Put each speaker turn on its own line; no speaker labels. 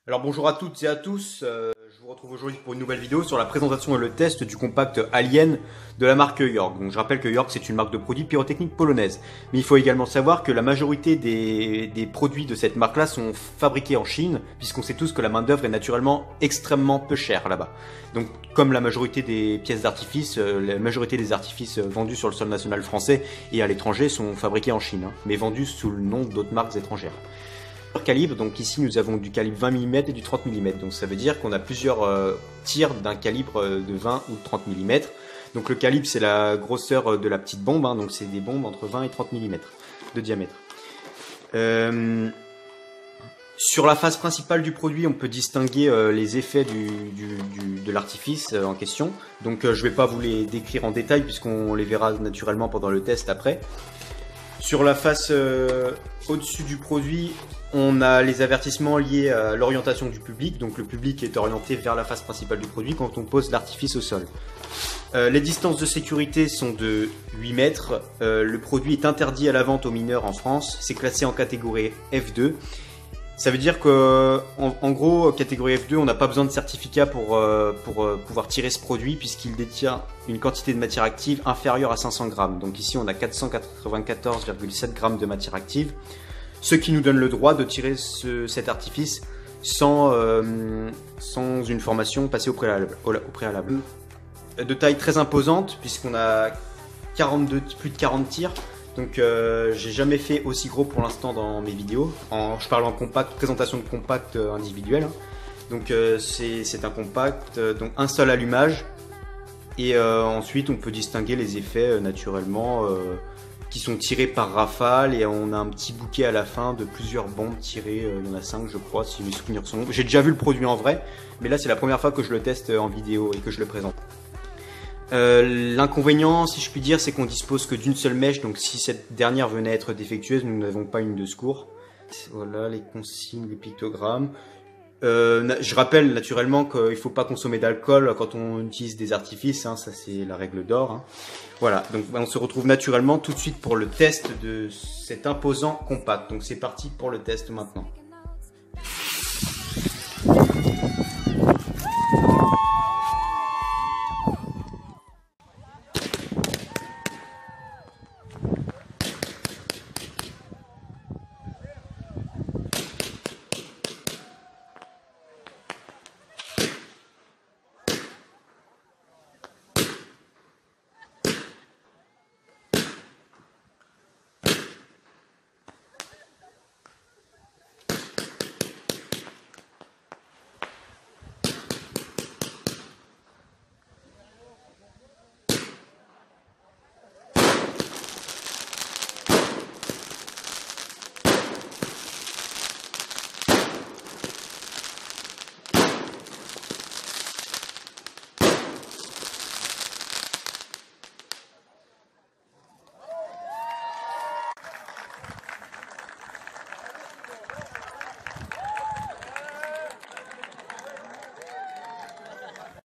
Alors bonjour à toutes et à tous, je vous retrouve aujourd'hui pour une nouvelle vidéo sur la présentation et le test du compact Alien de la marque York. Donc je rappelle que York c'est une marque de produits pyrotechniques polonaise. Mais il faut également savoir que la majorité des produits de cette marque-là sont fabriqués en Chine, puisqu'on sait tous que la main d'œuvre est naturellement extrêmement peu chère là-bas. Donc comme la majorité des pièces d'artifice, la majorité des artifices vendus sur le sol national français et à l'étranger sont fabriqués en Chine, mais vendus sous le nom d'autres marques étrangères. Calibre, donc ici nous avons du calibre 20 mm et du 30 mm, donc ça veut dire qu'on a plusieurs tirs d'un calibre de 20 ou de 30 mm. Donc le calibre c'est la grosseur de la petite bombe, donc c'est des bombes entre 20 et 30 mm de diamètre. Sur la face principale du produit on peut distinguer les effets de l'artifice en question, donc je ne vais pas vous les décrire en détail puisqu'on les verra naturellement pendant le test après. Sur la face au-dessus du produit, on a les avertissements liés à l'orientation du public. Donc le public est orienté vers la face principale du produit quand on pose l'artifice au sol. Les distances de sécurité sont de 8 mètres. Le produit est interdit à la vente aux mineurs en France. C'est classé en catégorie F2. Ça veut dire que, en gros, catégorie F2, on n'a pas besoin de certificat pour pouvoir tirer ce produit puisqu'il détient une quantité de matière active inférieure à 500 grammes. Donc ici, on a 494,7 grammes de matière active, ce qui nous donne le droit de tirer cet artifice sans une formation passée au préalable. De taille très imposante puisqu'on a plus de 40 tirs. Donc j'ai jamais fait aussi gros pour l'instant dans mes vidéos. Je parle en compact, présentation de compact individuel. Donc c'est un compact, donc un seul allumage. Et ensuite on peut distinguer les effets naturellement qui sont tirés par rafale. Et on a un petit bouquet à la fin de plusieurs bombes tirées. Il y en a 5 je crois si mes souvenirs sont bons. J'ai déjà vu le produit en vrai. Mais là c'est la première fois que je le teste en vidéo et que je le présente. L'inconvénient, si je puis dire, c'est qu'on dispose que d'une seule mèche, donc si cette dernière venait à être défectueuse, nous n'avons pas une de secours. Voilà les consignes, les pictogrammes. Je rappelle naturellement qu'il ne faut pas consommer d'alcool quand on utilise des artifices, ça c'est la règle d'or. Voilà, donc on se retrouve naturellement tout de suite pour le test de cet imposant compact. Donc c'est parti pour le test maintenant.